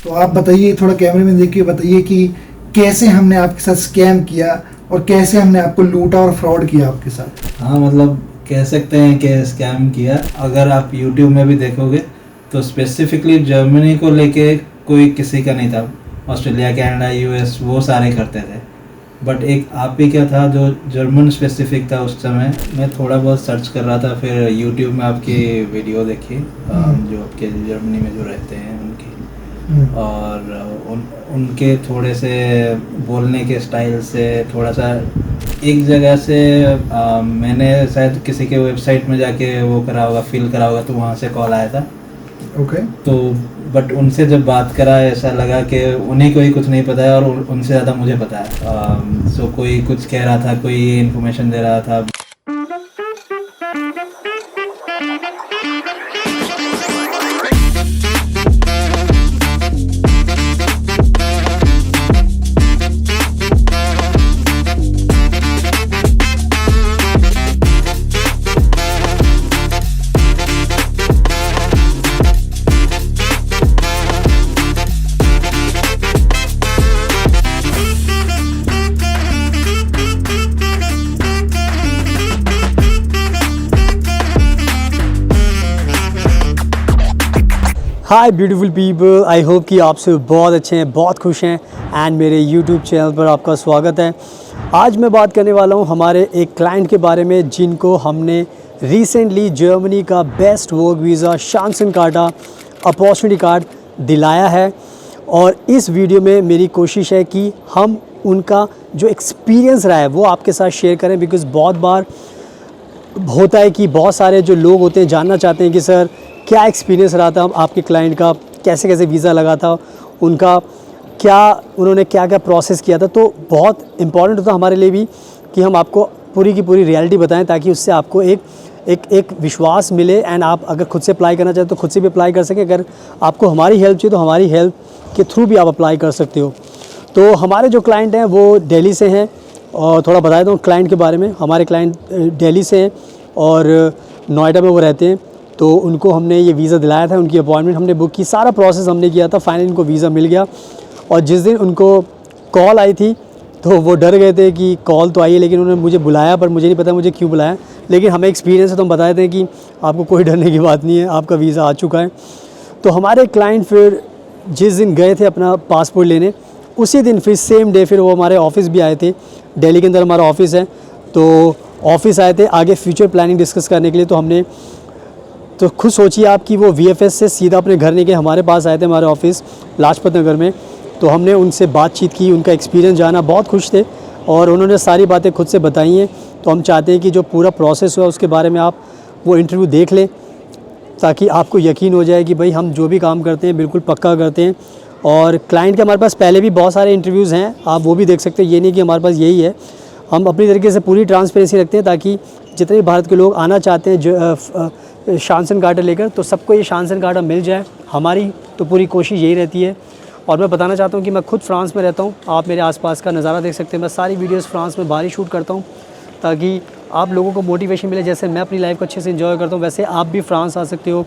तो आप बताइए, थोड़ा कैमरे में देख के बताइए कि कैसे हमने आपके साथ स्कैम किया और कैसे हमने आपको लूटा और फ्रॉड किया आपके साथ। हाँ, मतलब कह सकते हैं कि स्कैम किया। अगर आप YouTube में भी देखोगे तो स्पेसिफिकली जर्मनी को लेके कोई किसी का नहीं था। ऑस्ट्रेलिया, कनाडा, US वो सारे करते थे, बट एक आप ही क्या था जो जर्मन स्पेसिफिक था। उस समय मैं थोड़ा बहुत सर्च कर रहा था, फिर YouTube में आपकी वीडियो देखी जो आपके जर्मनी में जो रहते हैं उनकी, और उनके थोड़े से बोलने के स्टाइल से थोड़ा सा एक जगह से मैंने शायद किसी के वेबसाइट में जाके वो करा होगा, फिल करा होगा, तो वहाँ से कॉल आया था। ओके। तो बट उनसे जब बात करा ऐसा लगा कि उन्हीं को ही कुछ नहीं पता है और उनसे ज़्यादा मुझे पता है। सो कोई कुछ कह रहा था, कोई इन्फॉर्मेशन दे रहा था। हाय ब्यूटीफुल पीपल, आई होप कि आप सब बहुत अच्छे हैं, बहुत खुश हैं एंड मेरे यूट्यूब चैनल पर आपका स्वागत है। आज मैं बात करने वाला हूं हमारे एक क्लाइंट के बारे में जिनको हमने रिसेंटली जर्मनी का best work visa Chancenkarte opportunity card दिलाया है। और इस वीडियो में मेरी कोशिश है कि हम उनका जो एक्सपीरियंस रहा है वो आपके साथ शेयर करें, बिकॉज़ बहुत बार होता है कि बहुत सारे जो लोग होते हैं जानना चाहते हैं कि सर क्या एक्सपीरियंस रहा था आपके क्लाइंट का, कैसे कैसे वीज़ा लगा था उनका, उन्होंने क्या क्या प्रोसेस किया था। तो बहुत इम्पॉर्टेंट होता हमारे लिए भी कि हम आपको पूरी की पूरी रियलिटी बताएं, ताकि उससे आपको एक विश्वास मिले एंड आप अगर खुद से अप्लाई करना चाहें तो खुद से भी अप्लाई कर सकें। अगर आपको हमारी हेल्प चाहिए तो हमारी हेल्प के थ्रू भी आप अप्लाई कर सकते हो। तो हमारे जो क्लाइंट हैं वो दिल्ली से हैं, और थोड़ा बता दूँ क्लाइंट के बारे में। हमारे क्लाइंट दिल्ली से हैं और नोएडा में वो रहते हैं। तो उनको हमने ये वीज़ा दिलाया था, उनकी अपॉइंटमेंट हमने बुक की, सारा प्रोसेस हमने किया था, फाइनली उनको वीज़ा मिल गया। और जिस दिन उनको कॉल आई थी तो वो डर गए थे कि कॉल तो आई है, लेकिन उन्होंने मुझे बुलाया, पर मुझे नहीं पता मुझे क्यों बुलाया। लेकिन हमें एक्सपीरियंस है तो हम बताए थे कि आपको कोई डरने की बात नहीं है, आपका वीज़ा आ चुका है। तो हमारे क्लाइंट फिर जिस दिन गए थे अपना पासपोर्ट लेने, उसी दिन फिर सेम डे फिर वो हमारे ऑफ़िस भी आए थे। दिल्ली के अंदर हमारा ऑफ़िस है, तो ऑफ़िस आए थे आगे फ्यूचर प्लानिंग डिस्कस करने के लिए। तो हमने तो खुद सोचिए आप कि वो VFS से सीधा अपने घर नहीं गए, हमारे पास आए थे हमारे ऑफिस लाजपत नगर में। तो हमने उनसे बातचीत की, उनका एक्सपीरियंस जाना, बहुत खुश थे और उन्होंने सारी बातें खुद से बताई हैं। तो हम चाहते हैं कि जो पूरा प्रोसेस हुआ उसके बारे में आप वो इंटरव्यू देख लें, ताकि आपको यकीन हो जाए कि भाई हम जो भी काम करते हैं बिल्कुल पक्का करते हैं। और क्लाइंट के हमारे पास पहले भी बहुत सारे इंटरव्यूज़ हैं, आप वो भी देख सकते हैं, ये नहीं कि हमारे पास यही है। हम अपनी तरीके से पूरी ट्रांसपेरेंसी रखते हैं ताकि जितने भारत के लोग आना चाहते हैं जो शांसन कार्टा लेकर, तो सबको ये शांसन कार्टा मिल जाए। हमारी तो पूरी कोशिश यही रहती है। और मैं बताना चाहता हूँ कि मैं खुद फ्रांस में रहता हूँ, आप मेरे आसपास का नज़ारा देख सकते हैं। मैं सारी वीडियोस फ्रांस में बाहर ही शूट करता हूँ ताकि आप लोगों को मोटिवेशन मिले। जैसे मैं अपनी लाइफ को अच्छे से एंजॉय करता हूँ, वैसे आप भी फ्रांस आ सकते हो,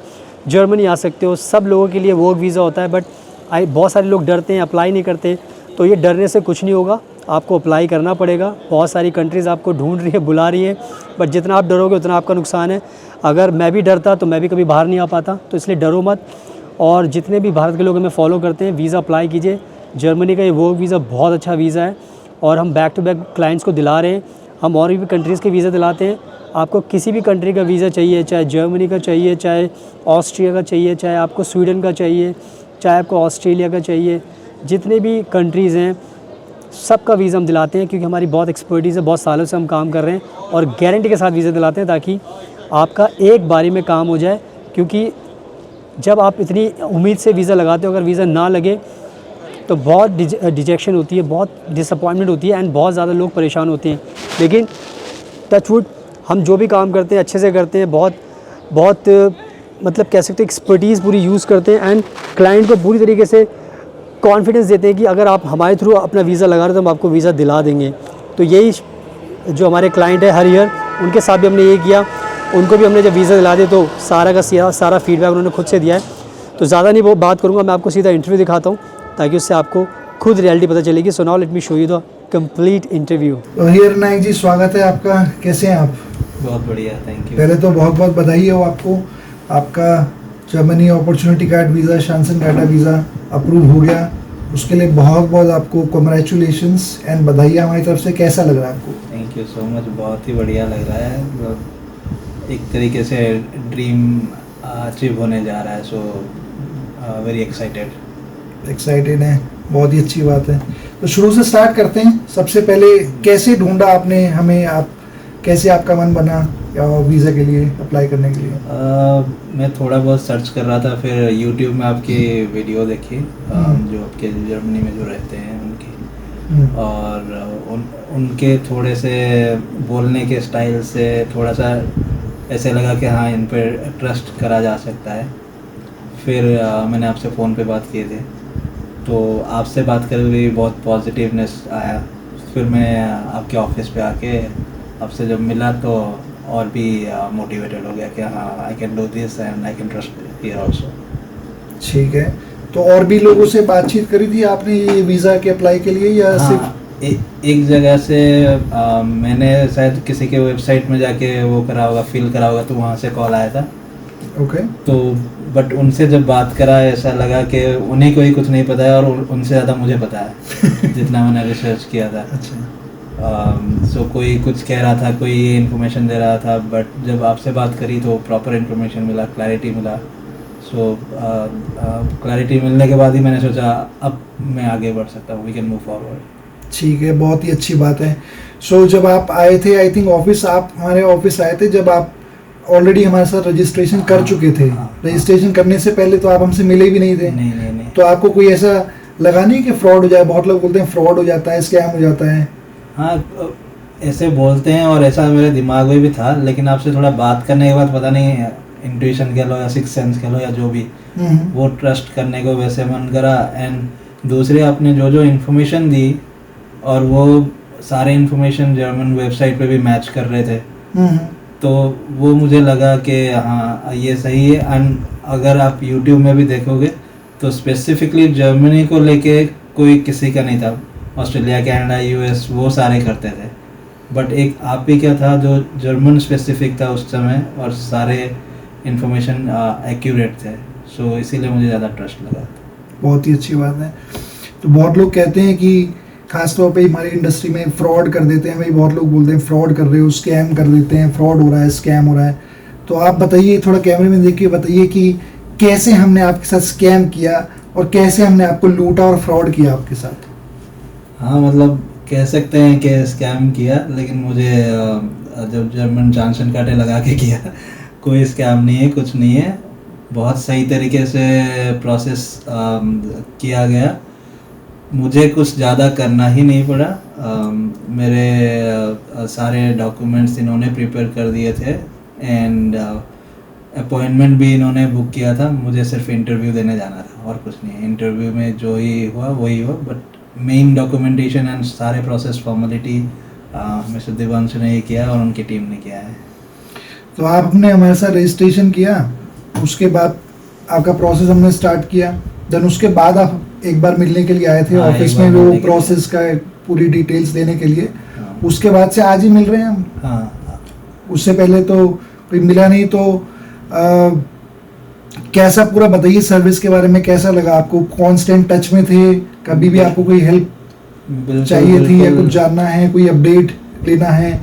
जर्मनी आ सकते हो। सब लोगों के लिए वर्क वीज़ा होता है, बट बहुत सारे लोग डरते हैं, अप्लाई नहीं करते। तो ये डरने से कुछ नहीं होगा, आपको अप्लाई करना पड़ेगा। बहुत सारी कंट्रीज़ आपको ढूंढ रही है, बुला रही है, बट जितना आप डरोगे उतना आपका नुकसान है। अगर मैं भी डरता तो मैं भी कभी बाहर नहीं आ पाता, तो इसलिए डरो मत। और जितने भी भारत के लोग हमें फॉलो करते हैं, वीज़ा अप्लाई कीजिए। जर्मनी का ये वर्क वीज़ा बहुत अच्छा वीज़ा है और हम बैक टू बैक क्लाइंट्स को दिला रहे हैं। हम और भी कंट्रीज़ के वीज़ा दिलाते हैं। आपको किसी भी कंट्री का वीज़ा चाहिए, चाहे जर्मनी का चाहिए, चाहे ऑस्ट्रिया का चाहिए, चाहे आपको स्वीडन का चाहिए, चाहे आपको ऑस्ट्रेलिया का चाहिए, जितने भी कंट्रीज़ हैं सबका वीज़ा हम दिलाते हैं, क्योंकि हमारी बहुत एक्सपर्टीज़ है, बहुत सालों से हम काम कर रहे हैं और गारंटी के साथ वीज़ा दिलाते हैं ताकि आपका एक बारी में काम हो जाए। क्योंकि जब आप इतनी उम्मीद से वीज़ा लगाते हो, अगर वीज़ा ना लगे तो बहुत डिजेक्शन होती है, बहुत डिसअपॉइंटमेंट होती है एंड बहुत ज़्यादा लोग परेशान होते हैं। लेकिन टचवुड हम जो भी काम करते हैं अच्छे से करते हैं, बहुत मतलब कह सकते हैं एक्सपर्टीज़ पूरी यूज़ करते हैं एंड क्लाइंट को पूरी तरीके से कॉन्फिडेंस देते हैं कि अगर आप हमारे थ्रू अपना वीज़ा लगा रहे हो तो हम आपको वीज़ा दिला देंगे। तो यही जो हमारे क्लाइंट है हर ईयर, उनके साथ भी हमने ये किया। उनको भी हमने जब वीज़ा दिला दिए तो सारा फीडबैक उन्होंने खुद से दिया है। तो ज़्यादा नहीं वो बात करूँगा, मैं आपको सीधा इंटरव्यू दिखाता हूँ ताकि उससे आपको खुद रियलिटी पता चलेगी। So now let me show you the complete interview. तो हीर नायक जी, स्वागत है आपका। कैसे हैं आप? बहुत बढ़िया, थैंक यू। पहले तो बहुत बहुत बधाई हो आपको। आपका Germany opportunity card visa, Chancen card visa approve हो गया। उसके लिए बहुत बहुत आपको कॉन्ग्रेचुलेशंस एंड बधाई हमारी तरफ से। कैसा लग रहा है आपको? थैंक यू सो मच, बहुत ही बढ़िया लग रहा है। मतलब एक तरीके से ड्रीम अचीव होने जा रहा है। सो वेरी एक्साइटेड हैं, बहुत ही अच्छी बात है। तो शुरू से स्टार्ट करते हैं। सबसे पहले कैसे ढूंढा आपने हमें, आप कैसे आपका मन बना वीज़ा के लिए अप्लाई करने के लिए? मैं थोड़ा बहुत सर्च कर रहा था, फिर यूट्यूब में आपकी वीडियो देखी, जो आपके जर्मनी में जो रहते हैं उनकी, और उनके थोड़े से बोलने के स्टाइल से थोड़ा सा ऐसे लगा कि हाँ, इन पर ट्रस्ट करा जा सकता है। फिर मैंने आपसे फ़ोन पे बात किए थे, तो आपसे बात करके भी बहुत पॉजिटिवनेस आया। फिर मैं आपके ऑफिस पे आके आपसे जब मिला तो और भी मोटिवेटेड हो गया कि हाँ, I can do this and I can trust here also. ठीक है, तो और भी लोगों से बातचीत करी थी आपने ये वीज़ा के अप्लाई के लिए, या हाँ, सिर्फ एक जगह से मैंने शायद किसी के वेबसाइट में जाके वो करा होगा, फिल करा होगा, तो वहाँ से कॉल आया था। ओके। तो बट उनसे जब बात करा, ऐसा लगा कि उन्हीं को ही कुछ नहीं पता है और उनसे ज़्यादा मुझे पता है जितना मैंने रिसर्च किया था। अच्छा। सो कोई कुछ कह रहा था, कोई ये इन्फॉर्मेशन दे रहा था, बट जब आपसे बात करी तो प्रॉपर इन्फॉर्मेशन मिला, क्लैरिटी मिला। सो क्लैरिटी मिलने के बाद ही मैंने सोचा अब मैं आगे बढ़ सकता हूँ, वी कैन मूव फॉरवर्ड। ठीक है, बहुत ही अच्छी बात है। सो जब आप आए थे, आई थिंक ऑफिस, आप हमारे ऑफिस आए थे जब आप ऑलरेडी हमारे साथ रजिस्ट्रेशन कर चुके थे। रजिस्ट्रेशन करने से पहले तो आप हमसे मिले भी नहीं थे। नहीं। तो आपको कोई ऐसा लगा नहीं कि फ्रॉड हो जाए? बहुत लोग बोलते हैं फ्रॉड हो जाता है, स्कैम हो जाता है। हाँ, ऐसे बोलते हैं और ऐसा मेरे दिमाग में भी था, लेकिन आपसे थोड़ा बात करने के बाद पता नहीं, इंट्यूशन कह लो या सिक्स सेंस कह लो या जो भी, वो ट्रस्ट करने को वैसे मन करा। एंड दूसरे आपने जो जो इन्फॉर्मेशन दी, और वो सारे इन्फॉर्मेशन जर्मन वेबसाइट पे भी मैच कर रहे थे, तो वो मुझे लगा कि हाँ, ये सही है। एंड अगर आप यूट्यूब में भी देखोगे तो स्पेसिफिकली जर्मनी को लेके कोई किसी का नहीं था। ऑस्ट्रेलिया, कनाडा, यूएस वो सारे करते थे, बट एक आप ही क्या था जो जर्मन स्पेसिफिक था उस समय, और सारे इन्फॉर्मेशन एक्यूरेट थे। सो इसीलिए मुझे ज़्यादा ट्रस्ट लगा। बहुत ही अच्छी बात है। तो बहुत लोग कहते हैं कि खास तौर पे हमारी इंडस्ट्री में फ्रॉड कर देते हैं भाई। बहुत लोग बोलते हैं फ्रॉड कर रहे हो, स्कैम कर देते हैं, फ्रॉड हो रहा है, स्कैम हो रहा है। तो आप बताइए, थोड़ा कैमरे में देख के बताइए कि कैसे हमने आपके साथ स्कैम किया और कैसे हमने आपको लूटा और फ्रॉड किया आपके साथ। हाँ, मतलब कह सकते हैं कि स्कैम किया, लेकिन मुझे जब जर्मन शांसन कार्ड लगा के किया, कोई स्कैम नहीं है, कुछ नहीं है। बहुत सही तरीके से प्रोसेस किया गया। मुझे कुछ ज़्यादा करना ही नहीं पड़ा। मेरे सारे डॉक्यूमेंट्स इन्होंने प्रिपेयर कर दिए थे, एंड अपॉइंटमेंट भी इन्होंने बुक किया था। मुझे सिर्फ इंटरव्यू देने जाना था और कुछ नहीं। इंटरव्यू में जो ही हुआ वही हुआ, बट मेन डॉक्यूमेंटेशन एंड सारे प्रोसेस फॉर्मेलिटी मिस्टर दिवांशु ने ही किया और उनकी टीम ने किया है। तो आपने हमारे साथ रजिस्ट्रेशन किया, उसके बाद आपका प्रोसेस हमने स्टार्ट किया, देन उसके बाद आप एक बार मिलने के लिए आए थे ऑफिस में, वो प्रोसेस का पूरी डिटेल्स देने के लिए। उसके बाद से आज ही मिल रहे हैं हम। हाँ, उससे पहले तो कोई मिला नहीं। तो कैसा, पूरा बताइए सर्विस के बारे में, कैसा लगा आपको? कांस्टेंट टच में थे? कभी भी आपको कोई हेल्प चाहिए थी या कुछ जानना है, कोई अपडेट लेना है,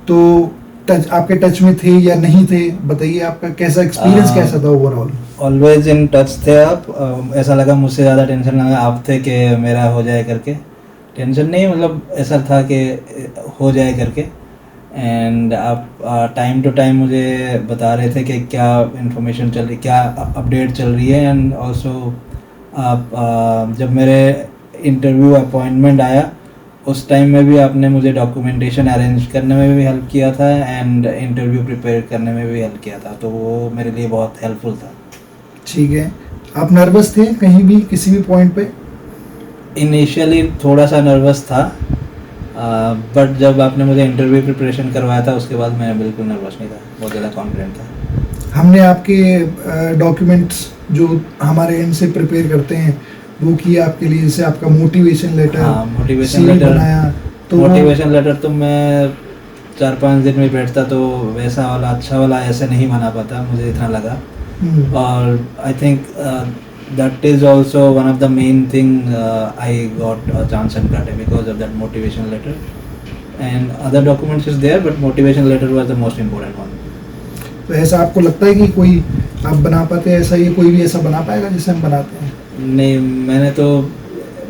तो आपके टच में थे या नहीं थे? बताइए आपका कैसा एक्सपीरियंस कैसा था ओवरऑल? ऑलवेज इन टच थे आप। ऐसा लगा मुझसे ज़्यादा टेंशन लगा आप थे कि मेरा हो जाए करके। टेंशन नहीं, मतलब ऐसा था कि हो जाए करके। एंड आप टाइम टू टाइम मुझे बता रहे थे कि क्या इन्फॉर्मेशन चल रही, क्या अपडेट चल रही है। एंड ऑल्सो आप जब मेरे इंटरव्यू अपॉइंटमेंट आया उस टाइम में भी आपने मुझे डॉक्यूमेंटेशन अरेंज करने में भी हेल्प किया था, एंड इंटरव्यू प्रिपेयर करने में भी हेल्प किया था। तो वो मेरे लिए बहुत हेल्पफुल था। ठीक है। आप नर्वस थे कहीं भी, किसी भी पॉइंट पे? इनिशियली थोड़ा सा नर्वस था, बट जब आपने मुझे इंटरव्यू प्रिपरेशन करवाया था उसके बाद मैं बिल्कुल नर्वस नहीं था, बहुत ज़्यादा कॉन्फिडेंट था। हमने आपके डॉक्यूमेंट्स जो हमारे एंड से प्रिपेयर करते हैं वो किए आपके लिए, जैसे आपका मोटिवेशन लेटर, हाँ, मोटिवेशन CV लेटर बनाया, तो वो- मोटिवेशन लेटर तो मैं 4-5 दिन में बैठता तो वैसा वाला अच्छा वाला ऐसे नहीं बना पाता, मुझे इतना लगा। हम्म, और I think that is also one of the main thing I got a chance in karate because of that motivation letter, and other documents is there but motivation letter was the most important one. तो ऐसा आपको लगता है कि कोई आप बना पाते हैं ऐसा, ये कोई भी ऐसा बना पाएगा जैसे हम बनाते हैं? नहीं,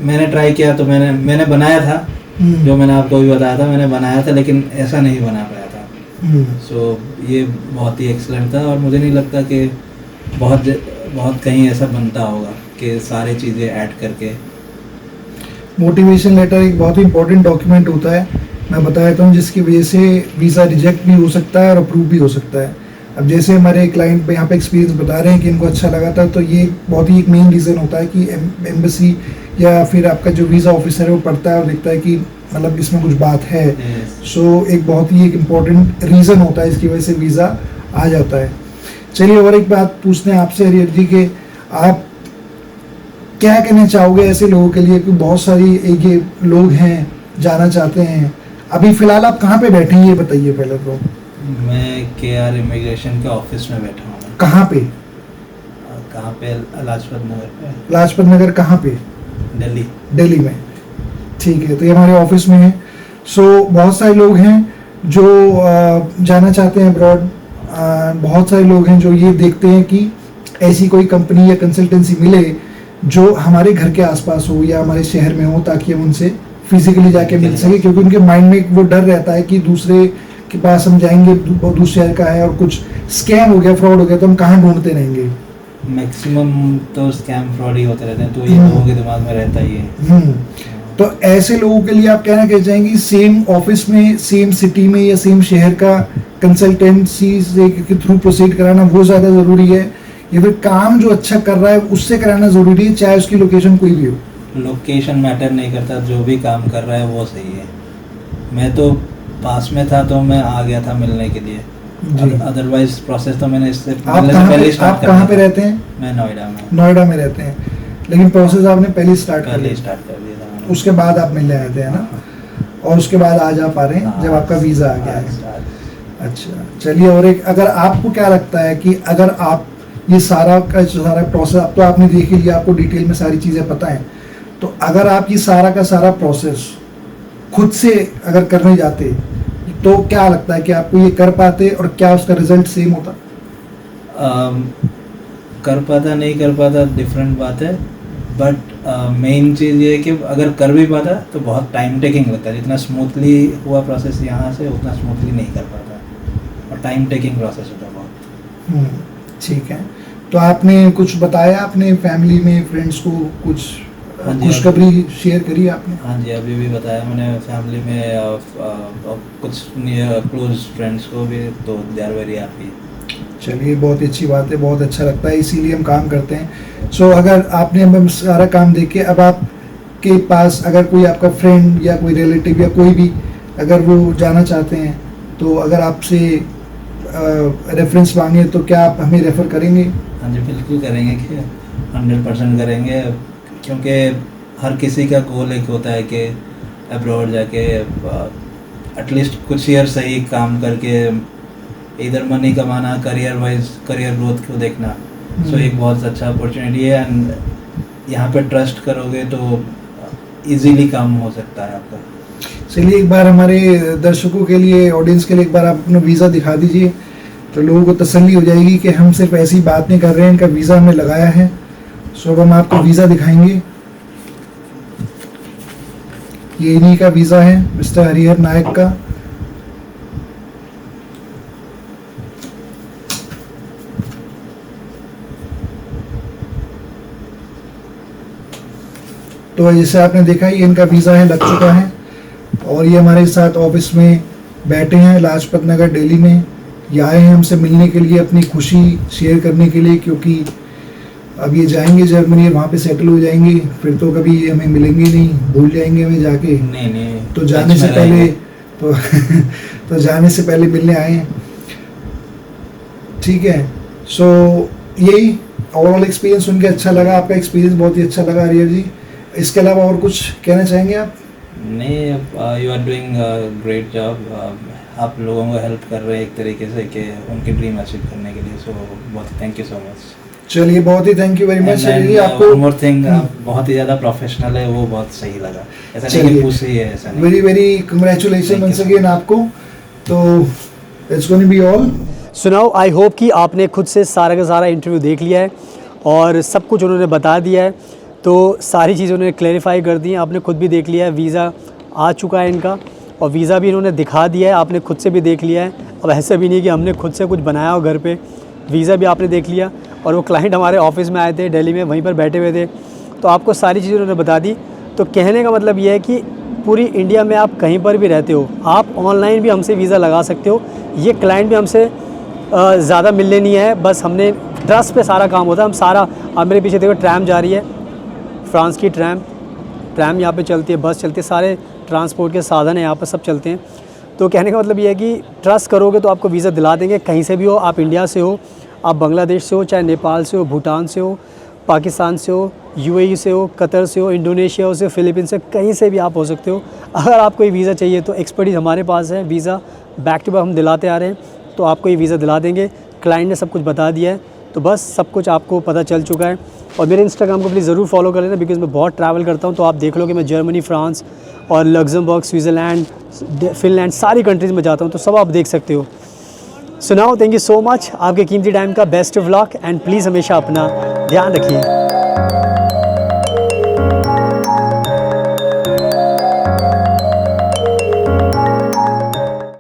मैंने ट्राई किया तो मैंने बनाया था, हम्म, जो मैंने आपको भी बताया था, मैंने बनाया था लेकिन ऐसा नहीं बना पाया था। हम्म, सो ये बहुत ही एक्सलेंट था और मुझे नहीं लगता कि बहुत कहीं ऐसा बनता होगा कि सारी चीज़ें ऐड करके। मोटिवेशन लेटर एक बहुत ही इंपॉर्टेंट डॉक्यूमेंट होता है, मैं बता देता हूँ, जिसकी वजह से वीज़ा रिजेक्ट भी हो सकता है और अप्रूव भी हो सकता है। अब जैसे हमारे क्लाइंट यहाँ पे एक्सपीरियंस बता रहे हैं कि इनको अच्छा लगा था, तो ये बहुत ही एक मेन रीज़न होता है कि एम्बेसी या फिर आपका जो वीज़ा ऑफिसर है वो पढ़ता है और देखता है कि मतलब इसमें कुछ बात है। सो एक बहुत ही एक इम्पॉर्टेंट रीज़न होता है, इसकी वजह से वीज़ा आ जाता है। चलिए और एक बात पूछते हैं आपसे हरिहर जी कि आप क्या कहना चाहोगे ऐसे लोगों के लिए कि बहुत सारी एक ये लोग हैं जाना चाहते हैं। अभी फ़िलहाल आप कहाँ पे बैठे हैं ये बताइए पहले तो। मैं KR इमिग्रेशन के ऑफिस में बैठा हूँ। कहाँ पे? कहाँ पे? लाजपत नगर पे। लाजपत नगर कहाँ पे? दिल्ली। दिल्ली में, ठीक है। तो ये हमारे ऑफिस में है। सो बहुत सारे लोग हैं जो जाना चाहते हैं अब्रॉड। बहुत सारे लोग हैं जो ये देखते हैं कि ऐसी कोई कंपनी या कंसल्टेंसी मिले जो हमारे घर के आसपास हो या हमारे शहर में हो, ताकि हम उनसे फिजिकली जाके मिल सके, क्योंकि उनके माइंड में वो डर रहता है कि दूसरे के पास हम जाएंगे, दूसरे शहर का है और कुछ स्कैम हो गया, फ्रॉड हो गया, तो हम कहाँ ढूंढते रहेंगे। मैक्सिमम तो स्कैम फ्रॉड ही होते रहते हैं, तो ये लोगों के दिमाग में रहता ही है। तो ऐसे लोगों के लिए आप कहना चाहेंगे सेम ऑफिस में, सेम सिटी में या सेम शहर का कंसल्टेंसी के थ्रू प्रोसीड कराना वो ज़्यादा ज़रूरी है, या फिर काम जो अच्छा कर रहा है उससे कराना ज़रूरी है, चाहे उसकी लोकेशन कोई भी हो? लोकेशन मैटर नहीं करता, जो भी काम कर रहा है वो सही है। मैं तो पास में था तो मैं आ गया था मिलने के लिए, अदरवाइज प्रोसेस तो मैंने इससे आप कहाँ पे रहते हैं? मैं नोएडा में। नोएडा में रहते हैं, लेकिन प्रोसेस आपने पहले स्टार्ट कर दिया था। उसके बाद आप मिलने आए थे, है ना? और उसके बाद आज आप आ रहे हैं जब आपका वीज़ा आ गया है। अच्छा, चलिए। और एक, अगर आपको क्या लगता है कि अगर आप ये सारा का सारा प्रोसेस, अब तो आपने देख ही लिया, आपको डिटेल में सारी चीज़ें पता हैं, तो अगर आप ये सारा का सारा प्रोसेस खुद से अगर करने जाते तो क्या लगता है कि आपको ये कर पाते और क्या उसका रिजल्ट सेम होता? कर पाता नहीं कर पाता डिफरेंट बात है, बट मेन चीज़ ये है कि अगर कर भी पाता तो बहुत टाइम टेकिंग लगता है। जितना स्मूथली हुआ प्रोसेस यहाँ से उतना स्मूथली नहीं कर पाता, और टाइम टेकिंग प्रोसेस होता है बहुत। ठीक है। तो आपने कुछ बताया अपने फैमिली में, फ्रेंड्स को कुछ खुशखबरी शेयर करी आपने? हाँ जी, अभी भी बताया मैंने फैमिली में कुछ क्लोज फ्रेंड्स को भी, तो दे आर वेरी हैप्पी। चलिए, बहुत अच्छी बात है, बहुत अच्छा लगता है, इसीलिए हम काम करते हैं। सो अगर आपने अब सारा काम देख के, अब आपके पास अगर कोई आपका फ्रेंड या कोई रिलेटिव या कोई भी अगर वो जाना चाहते हैं, तो अगर आपसे रेफरेंस मांगे तो क्या आप हमें रेफ़र करेंगे? हाँ जी, बिल्कुल करेंगे, कि 100% करेंगे, क्योंकि हर किसी का गोल एक होता है कि अब्रॉड जाके एटलीस्ट कुछ ईयर सही काम करके इधर मनी कमाना, करियर वाइज करियर ग्रोथ को देखना। सो एक बहुत अच्छा अपॉर्चुनिटी है, एंड यहाँ पे ट्रस्ट करोगे तो इजीली काम हो सकता है आपका। चलिए, एक बार हमारे दर्शकों के लिए, ऑडियंस के लिए एक बार आप अपना वीज़ा दिखा दीजिए, तो लोगों को तसल्ली हो जाएगी कि हम सिर्फ ऐसी बात नहीं कर रहे हैं, इनका वीज़ा हमने लगाया है। सो अब हम आपको वीज़ा दिखाएंगे। ये इन्हीं का वीज़ा है, मिस्टर हरिहर नायक का। तो जैसे आपने देखा, ये इनका वीज़ा है, लग चुका है, और ये हमारे साथ ऑफिस में बैठे हैं लाजपत नगर दिल्ली में। ये आए हैं हमसे मिलने के लिए, अपनी खुशी शेयर करने के लिए, क्योंकि अब ये जाएंगे जर्मनी, वहाँ पे सेटल हो जाएंगे, फिर तो कभी हमें मिलेंगे नहीं, भूल जाएंगे हमें जाके। नहीं, तो जाने से पहले तो तो जाने से पहले मिलने आए हैं। ठीक है, सो यही ओवरऑल एक्सपीरियंस सुन के अच्छा लगा, आपका एक्सपीरियंस बहुत ही अच्छा लगा आर्यन जी। इसके अलावा और कुछ कहना चाहेंगे आप? नहीं, you are doing great job. आप लोगों को हेल्प कर रहे हैं एक तरीके से कि उनके ड्रीम अचीव करने के लिए, सो बहुत थैंक यू सो मच। चलिए बहुत ही थैंक यू वेरी मच जी आपको। वन मोर थिंग, आप बहुत ही ज़्यादा प्रोफेशनल है, वो बहुत सही लगा। ऐसा नहीं कि चलिए। पुश ही है, ऐसा नहीं। Very very congratulation Thank you once so again आपको। तो it's going be all. So now I hope कि आपने खुद से सारा का सारा इंटरव्यू देख लिया है और सब कुछ उन्होंने बता दिया है, तो सारी चीज़ें उन्होंने क्लैरिफाई कर दी हैं। आपने खुद भी देख लिया है, वीज़ा आ चुका है इनका और वीज़ा भी इन्होंने दिखा दिया है, आपने खुद से भी देख लिया है। अब ऐसा भी नहीं कि हमने खुद से कुछ बनाया हो घर पे, वीज़ा भी आपने देख लिया। और वो क्लाइंट हमारे ऑफिस में आए थे दिल्ली में, वहीं पर बैठे हुए थे, तो आपको सारी चीज़ें उन्होंने बता दी। तो कहने का मतलब ये है कि पूरी इंडिया में आप कहीं पर भी रहते हो, आप ऑनलाइन भी हमसे वीज़ा लगा सकते हो। ये क्लाइंट भी हमसे ज़्यादा मिलने नहीं है, बस हमने ट्रस्ट पे सारा काम होता है। हम सारा, आप मेरे पीछे देखो ट्रैम जा रही है, फ्रांस की ट्रैम यहाँ पे चलती है, बस चलती है, सारे ट्रांसपोर्ट के साधन हैं यहाँ पर, सब चलते हैं। तो कहने का मतलब ये है कि ट्रस्ट करोगे तो आपको वीज़ा दिला देंगे, कहीं से भी हो। आप इंडिया से हो, आप बांग्लादेश से हो, चाहे नेपाल से हो, भूटान से हो, पाकिस्तान से हो, यूएई से हो, कतर से हो, इंडोनेशिया से, फिलीपींस से, कहीं से भी आप हो सकते हो। अगर आपको ये वीज़ा चाहिए तो एक्सपर्टीज़ हमारे पास है, वीज़ा बैक टू बैक हम दिलाते आ रहे हैं, तो आपको ये वीज़ा दिला देंगे। क्लाइंट ने सब कुछ बता दिया है, तो बस सब कुछ आपको पता चल चुका है। और मेरे इंस्टाग्राम को प्लीज़ ज़रूर फॉलो कर लेना, बिकॉज़ मैं बहुत ट्रैवल करता हूँ, तो आप देख लो कि मैं जर्मनी, फ्रांस और लग्जमबर्ग, स्विट्ज़रलैंड, फिनलैंड, सारी कंट्रीज़ में जाता हूँ, तो सब आप देख सकते हो। So now thank you so much, आपके कीमती टाइम का best of luck and please हमेशा अपना ध्यान रखिए।